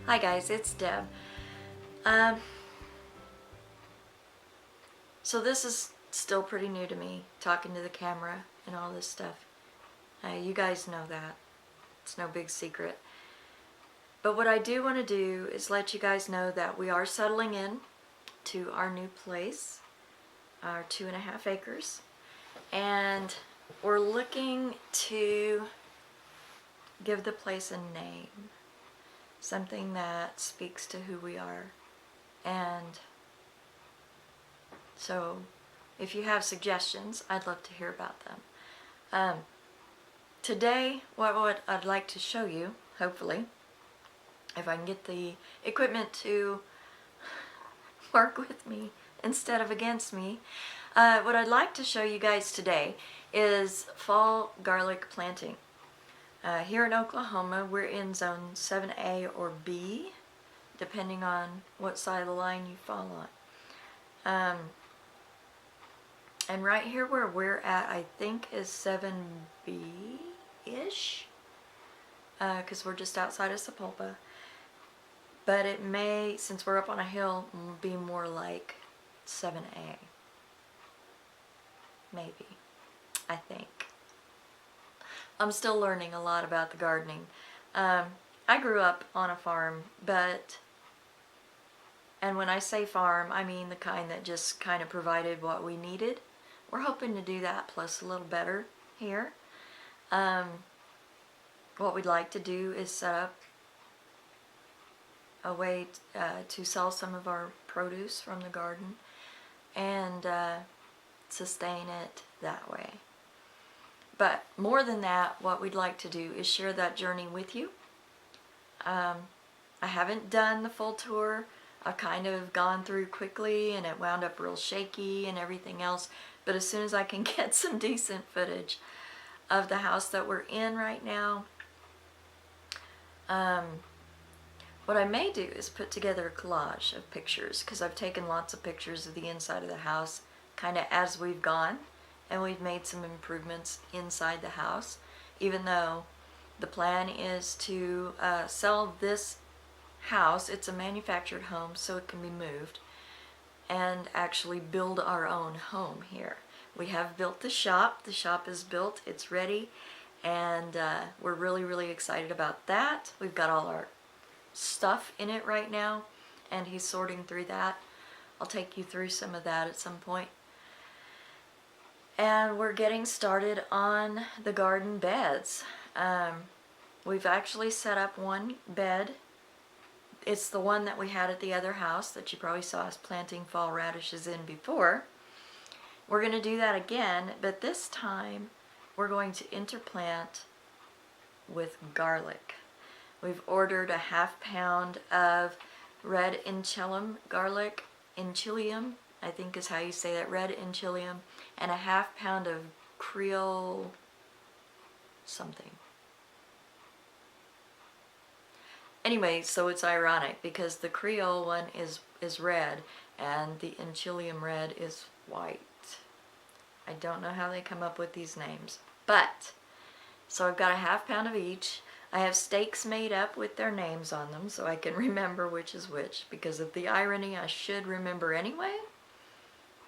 Hi guys, it's Deb. Um, so this is still pretty new to me, talking to the camera and all this stuff. You guys know that. It's no big secret. But what I do want to do is let you guys know that we are settling in to our new place, our 2.5 acres. And we're looking to give the place a name. Something that speaks to who we are. And so if you have suggestions, I'd love to hear about them. Today, what I'd like to show you, hopefully, if I can get the equipment to work with me instead of against me, what I'd like to show you guys today is fall garlic planting. Here in Oklahoma, we're in zone 7A or B, depending on what side of the line you fall on. And right here where we're at, I think is 7B-ish, because we're just outside of Sapulpa. But it may, since we're up on a hill, be more like 7A. Maybe. I think. I'm still learning a lot about the gardening. I grew up on a farm, and when I say farm, I mean the kind that just kind of provided what we needed. We're hoping to do that plus a little better here. What we'd like to do is set up a way to sell some of our produce from the garden and sustain it that way. But more than that, what we'd like to do is share that journey with you. I haven't done the full tour. I've kind of gone through quickly and it wound up real shaky and everything else. But as soon as I can get some decent footage of the house that we're in right now, what I may do is put together a collage of pictures, because I've taken lots of pictures of the inside of the house kind of as we've gone, and we've made some improvements inside the house, even though the plan is to sell this house. It's a manufactured home, so it can be moved, and actually build our own home here. We have built the shop. The shop is built. It's ready, and we're really excited about that. We've got all our stuff in it right now, and he's sorting through that. I'll take you through some of that at some point. And we're getting started on the garden beds. We've actually set up one bed. It's the one that we had at the other house that you probably saw us planting fall radishes in before. We're going to do that again, but this time we're going to interplant with garlic. We've ordered a 1/2 pound of red enchilum garlic, enchilium, I think is how you say that, red enchilium, and a 1/2 pound of Creole something. Anyway, so it's ironic because the Creole one is red and the enchilium red is white. I don't know how they come up with these names, but so I've got a 1/2 pound of each. I have stakes made up with their names on them so I can remember which is which, because of the irony I should remember anyway,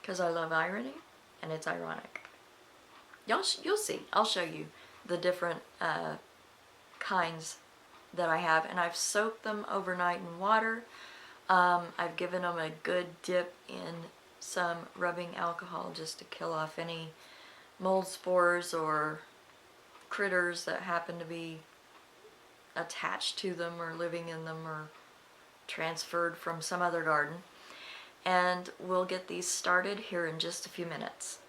because I love irony and it's ironic. You'll see. I'll show you the different kinds that I have, and I've soaked them overnight in water. I've given them a good dip in some rubbing alcohol just to kill off any mold spores or critters that happen to be attached to them or living in them or transferred from some other garden. And we'll get these started here in just a few minutes.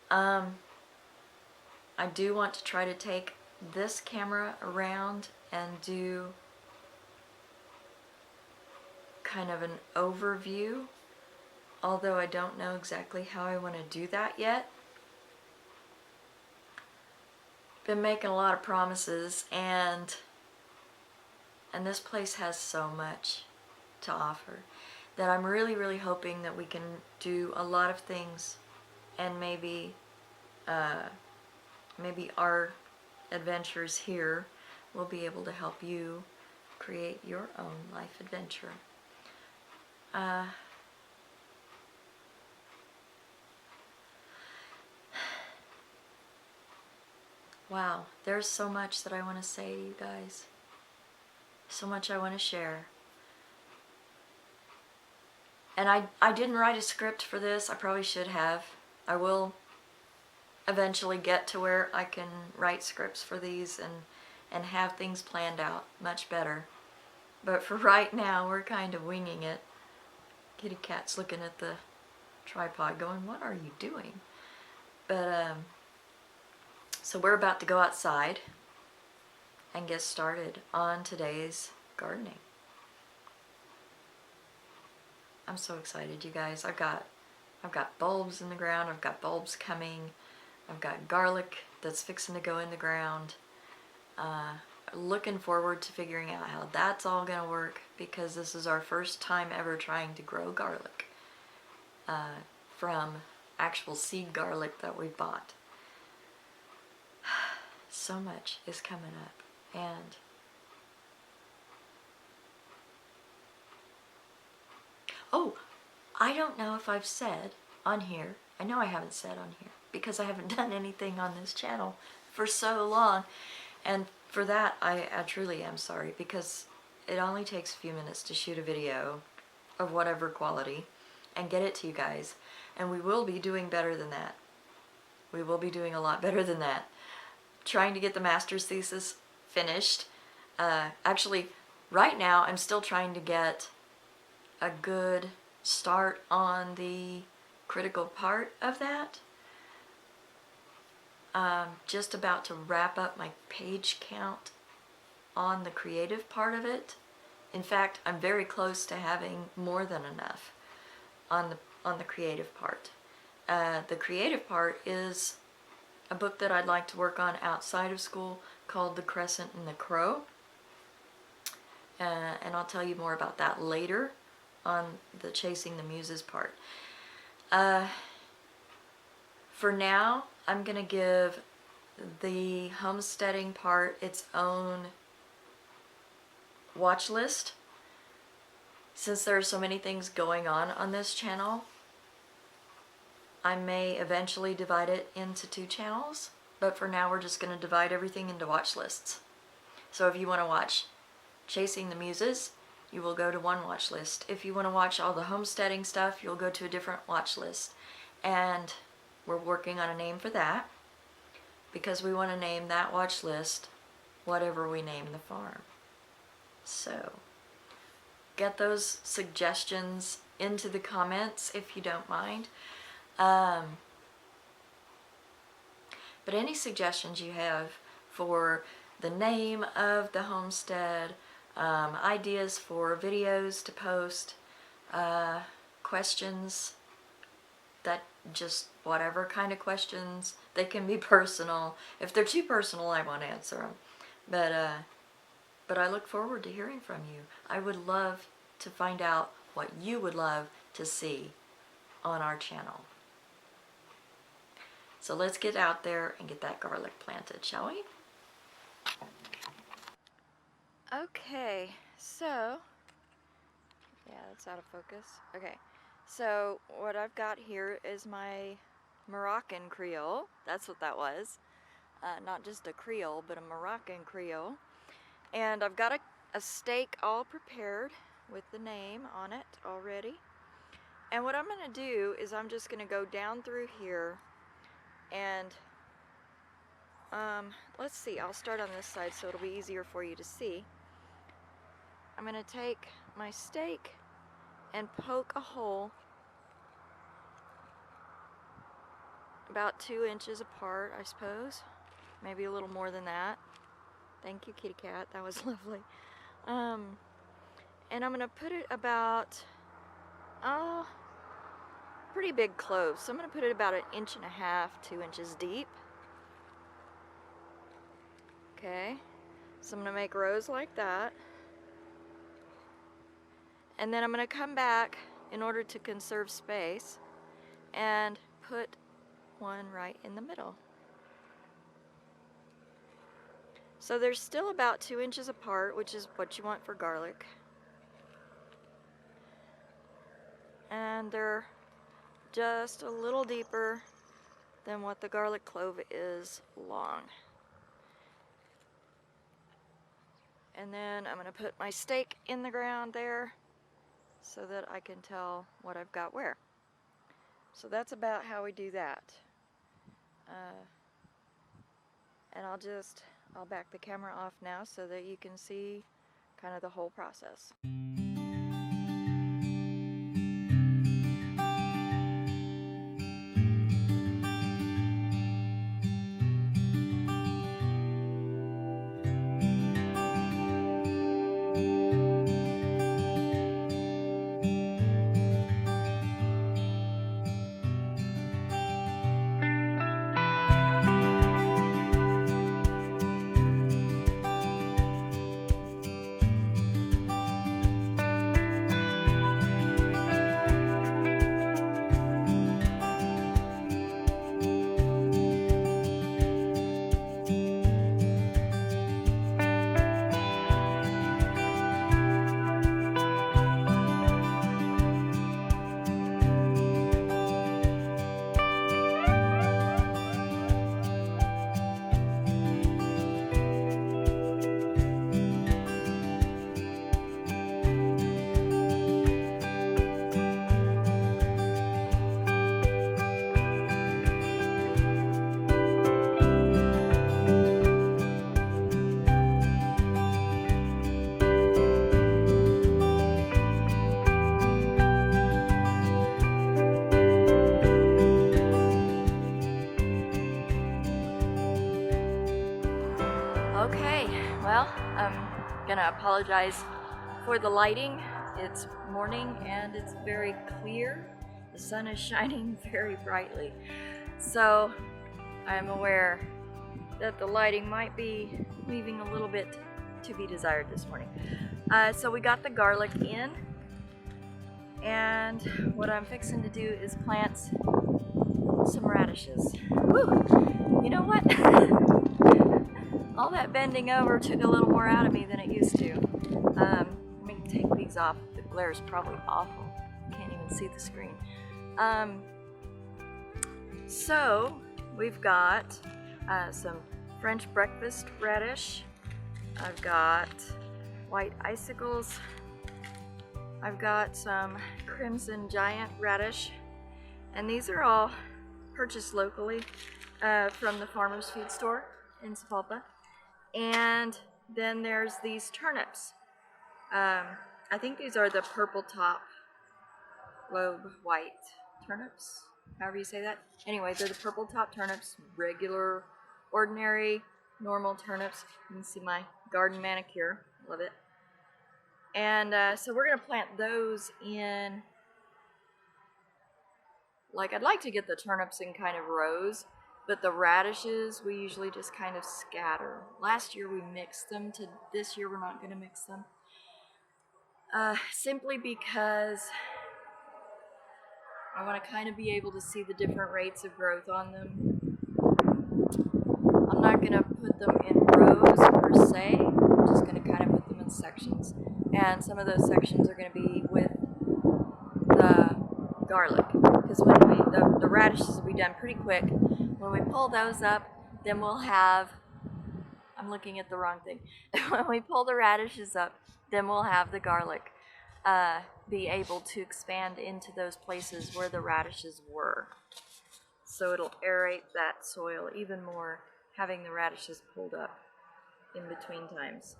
I do want to try to take this camera around and do kind of an overview, although I don't know exactly how I want to do that yet. Been making a lot of promises, and this place has so much to offer that I'm really hoping that we can do a lot of things, and maybe our adventures here will be able to help you create your own life adventure. Wow, there's so much that I want to say to you guys. So much I want to share. And I didn't write a script for this. I probably should have. I will eventually get to where I can write scripts for these and have things planned out much better. But for right now, we're kind of winging it. Kitty cat's looking at the tripod going, what are you doing? But so we're about to go outside and get started on today's gardening. I'm so excited, you guys. I've got bulbs in the ground. I've got bulbs coming. I've got garlic that's fixing to go in the ground. Looking forward to figuring out how that's all gonna work, because this is our first time ever trying to grow garlic from actual seed garlic that we bought. So much is coming up, and oh, I don't know if I've said on here, I know I haven't said on here, because I haven't done anything on this channel for so long, and for that I truly am sorry, because it only takes a few minutes to shoot a video of whatever quality and get it to you guys, and we will be doing better than that. We will be doing a lot better than that. Trying to get the master's thesis finished. Actually, right now I'm still trying to get a good start on the critical part of that. Just about to wrap up my page count on the creative part of it. In fact, I'm very close to having more than enough on the creative part. The creative part is a book that I'd like to work on outside of school called The Crescent and the Crow. And I'll tell you more about that later on the Chasing the Muses part. For now, I'm going to give the homesteading part its own watch list. Since there are so many things going on this channel, I may eventually divide it into 2 channels, but for now we're just going to divide everything into watch lists. So if you want to watch Chasing the Muses, you will go to one watch list. If you want to watch all the homesteading stuff, you'll go to a different watch list. And we're working on a name for that, because we want to name that watch list whatever we name the farm. So get those suggestions into the comments if you don't mind. But any suggestions you have for the name of the homestead, ideas for videos to post, questions, that just whatever kind of questions, they can be personal. If they're too personal, I won't answer them. But I look forward to hearing from you. I would love to find out what you would love to see on our channel. So let's get out there and get that garlic planted, shall we? Okay, so, yeah, that's out of focus. Okay, so what I've got here is my Moroccan Creole. That's what that was. Not just a Creole, but a Moroccan Creole. And I've got a stake all prepared with the name on it already. And what I'm going to do is I'm just going to go down through here and let's see, I'll start on this side so it'll be easier for you to see. I'm going to take my stake and poke a hole about 2 inches apart, I suppose. Maybe a little more than that. Thank you, kitty cat. That was lovely. And I'm going to put it about, pretty big clove. So I'm going to put it about 1.5 inches, 2 inches deep. Okay. So I'm going to make rows like that. And then I'm going to come back in order to conserve space and put one right in the middle. So they're still about 2 inches apart, which is what you want for garlic. And they're just a little deeper than what the garlic clove is long. And then I'm going to put my stake in the ground there so that I can tell what I've got where. So that's about how we do that. And I'll back the camera off now so that you can see kind of the whole process. Okay, well, I'm gonna apologize for the lighting. It's morning and it's very clear. The sun is shining very brightly. So I'm aware that the lighting might be leaving a little bit to be desired this morning. So we got the garlic in, and what I'm fixing to do is plant some radishes. Woo! You know what? All that bending over took a little more out of me than it used to. Let me take these off. The glare is probably awful. Can't even see the screen. So we've got some French breakfast radish. I've got white icicles. I've got some crimson giant radish. And these are all purchased locally from the farmer's food store in Sapulpa. And then there's these turnips. I think these are the purple top lobe white turnips, however you say that. Anyway, they're the purple top turnips, regular, ordinary, normal turnips. You can see my garden manicure, love it. And so we're gonna plant those in, like, I'd like to get the turnips in kind of rows, but the radishes we usually just kind of scatter. Last year we mixed them. To this year we're not going to mix them. Simply because I want to kind of be able to see the different rates of growth on them. I'm not going to put them in rows per se. I'm just going to kind of put them in sections. And some of those sections are going to be with the garlic. Because when the radishes will be done pretty quick. When we pull those up, then we'll have, I'm looking at the wrong thing. When we pull the radishes up, then we'll have the garlic be able to expand into those places where the radishes were. So it'll aerate that soil even more, having the radishes pulled up in between times.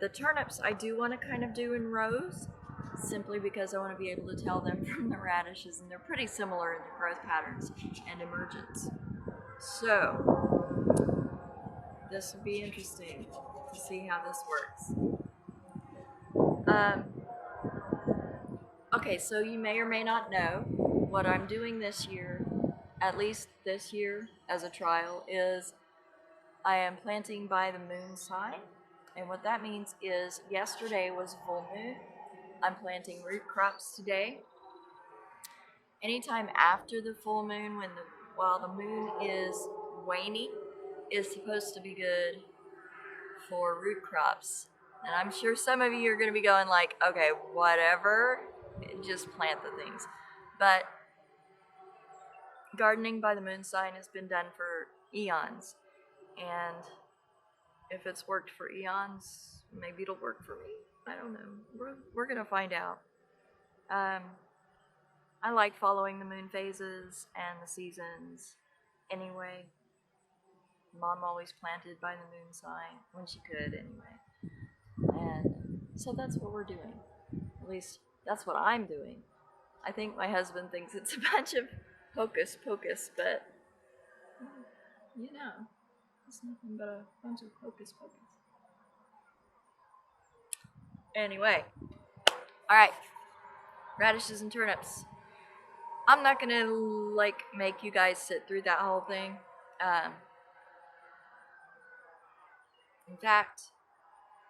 The turnips I do want to kind of do in rows, simply because I want to be able to tell them from the radishes, and they're pretty similar in their growth patterns and emergence. So this will be interesting to see how this works. Okay, so you may or may not know what I'm doing this year, at least this year as a trial, is I am planting by the moon sign. And what that means is yesterday was full moon. I'm planting root crops today. Anytime after the full moon, while the moon is waning, is supposed to be good for root crops. And I'm sure some of you are going to be going like, okay, whatever, just plant the things. But gardening by the moon sign has been done for eons. And if it's worked for eons, maybe it'll work for me. I don't know. We're going to find out. I like following the moon phases and the seasons anyway. Mom always planted by the moon sign when she could anyway. And so that's what we're doing. At least that's what I'm doing. I think my husband thinks it's a bunch of hocus pocus, but you know, it's nothing but a bunch of hocus pocus. Anyway, alright, radishes and turnips. I'm not gonna like make you guys sit through that whole thing. In fact,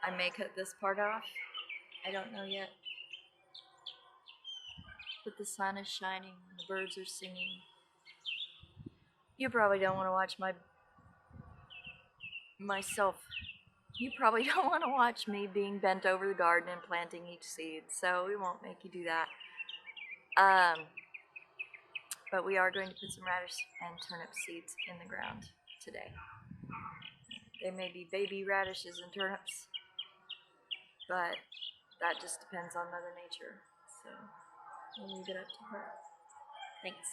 I may cut this part off. I don't know yet. But the sun is shining and the birds are singing. You probably don't want to watch myself. You probably don't want to watch me being bent over the garden and planting each seed, so we won't make you do that. But we are going to put some radish and turnip seeds in the ground today. They may be baby radishes and turnips, but that just depends on Mother Nature. So we'll leave it up to her. Thanks.